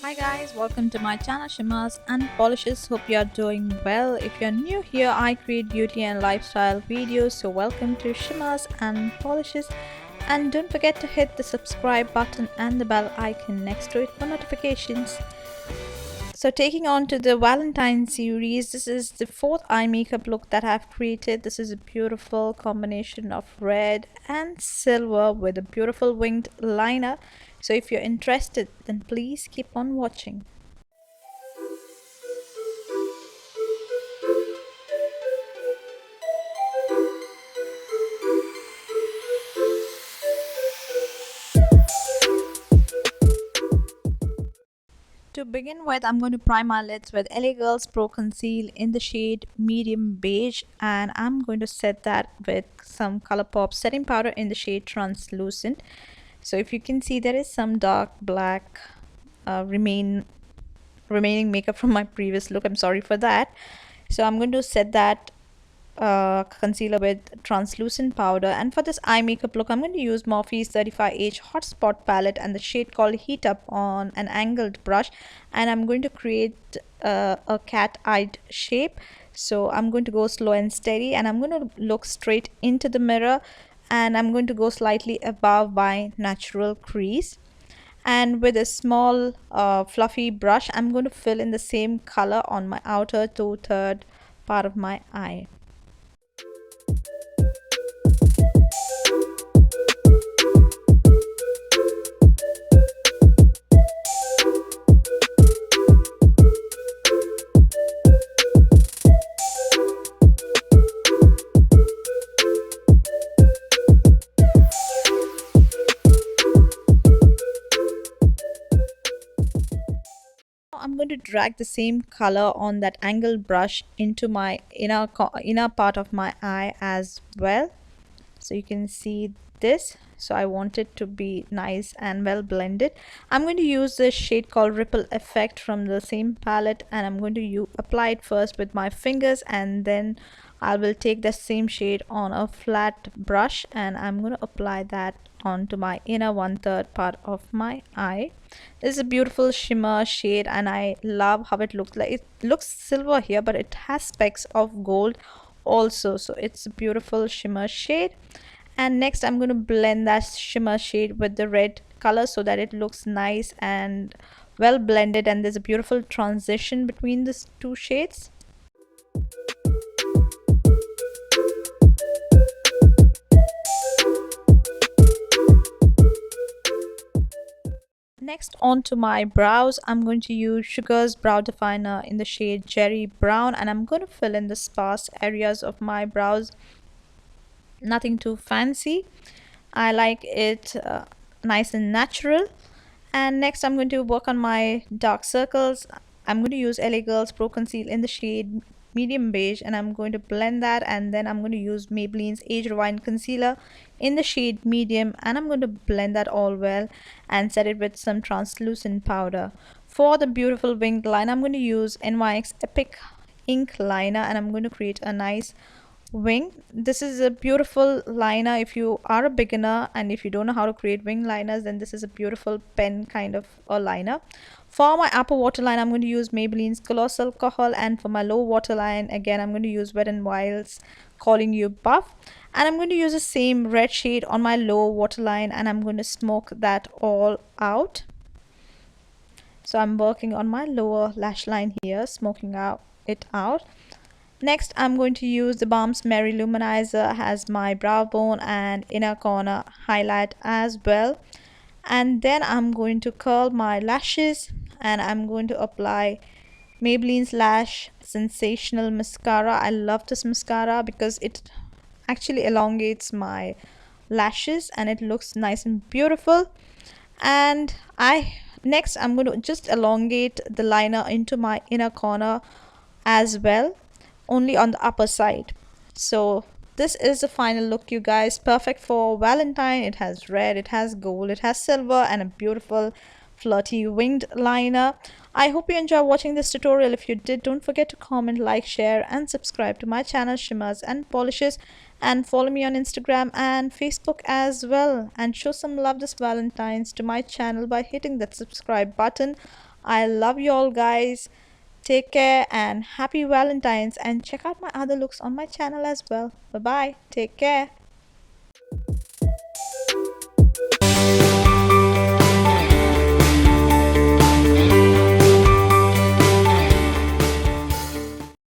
Hi guys, welcome to my channel Shimmers and Polishes. Hope you are doing well. If you're new here, I create beauty and lifestyle videos, so welcome to Shimmers and Polishes. And don't forget to hit the subscribe button and the bell icon next to it for notifications. So taking on to the Valentine series, this is the fourth eye makeup look that I've created. This is a beautiful combination of red and silver with a beautiful winged liner. So if you're interested, then please keep on watching. To begin with, I'm going to prime my lids with LA Girls Pro Conceal in the shade medium beige, and I'm going to set that with some Colourpop setting powder in the shade translucent. So if you can see, there is some dark black remaining makeup from my previous look. I'm sorry for that. So I'm going to set that concealer with translucent powder, and for this eye makeup look I'm going to use Morphe's 35H hotspot palette and the shade called Heat Up on an angled brush, and I'm going to create a cat-eyed shape. So I'm going to go slow and steady, and I'm going to look straight into the mirror, and I'm going to go slightly above my natural crease, and with a small fluffy brush I'm going to fill in the same color on my outer two-third part of my eye. I'm going to drag the same color on that angled brush into my inner part of my eye as well. So you can see this. So I want it to be nice and well blended. I'm going to use this shade called Ripple Effect from the same palette, and I'm going to apply it first with my fingers, and then I will take the same shade on a flat brush and I'm going to apply that onto my inner one-third part of my eye. This is a beautiful shimmer shade, and I love how it looks. Like, it looks silver here, but it has specks of gold also, so it's a beautiful shimmer shade. And next I'm going to blend that shimmer shade with the red color so that it looks nice and well blended, and there's a beautiful transition between these two shades. Next, onto my brows, I'm going to use Sugar's brow definer in the shade Cherry Brown, and I'm going to fill in the sparse areas of my brows. Nothing too fancy. I like it nice and natural. And next I'm going to work on my dark circles. I'm going to use LA Girls Pro Conceal in the shade medium beige, and I'm going to blend that, and then I'm going to use Maybelline's Age Rewind concealer in the shade medium, and I'm going to blend that all well and set it with some translucent powder. For the beautiful winged line, I'm going to use NYX Epic ink liner, and I'm going to create a nice wing. This is a beautiful liner if you are a beginner, and if you don't know how to create wing liners, then this is a beautiful pen kind of a liner. For my upper waterline, I'm going to use Maybelline's Colossal Alcohol, and for my lower waterline, again I'm going to use Wet n Wild's Calling You Buff, and I'm going to use the same red shade on my lower waterline, and I'm going to smoke that all out. So I'm working on my lower lash line here, smoking it out. Next, I'm going to use the Balm's Merry Luminizer as my brow bone and inner corner highlight as well. And then I'm going to curl my lashes, and I'm going to apply Maybelline's Lash Sensational Mascara. I love this mascara because it actually elongates my lashes and it looks nice and beautiful. And next I'm going to just elongate the liner into my inner corner as well, only on the upper side. So this is the final look, you guys. Perfect for Valentine. It has red, it has gold, it has silver, and a beautiful flirty winged liner. I hope you enjoy watching this tutorial. If you did, don't forget to comment, like, share, and subscribe to my channel Shimmers and Polishes, and follow me on Instagram and Facebook as well, and show some love this Valentine's to my channel by hitting that subscribe button. I love you all, guys. Take care and happy Valentine's. And check out my other looks on my channel as well. Bye bye. Take care.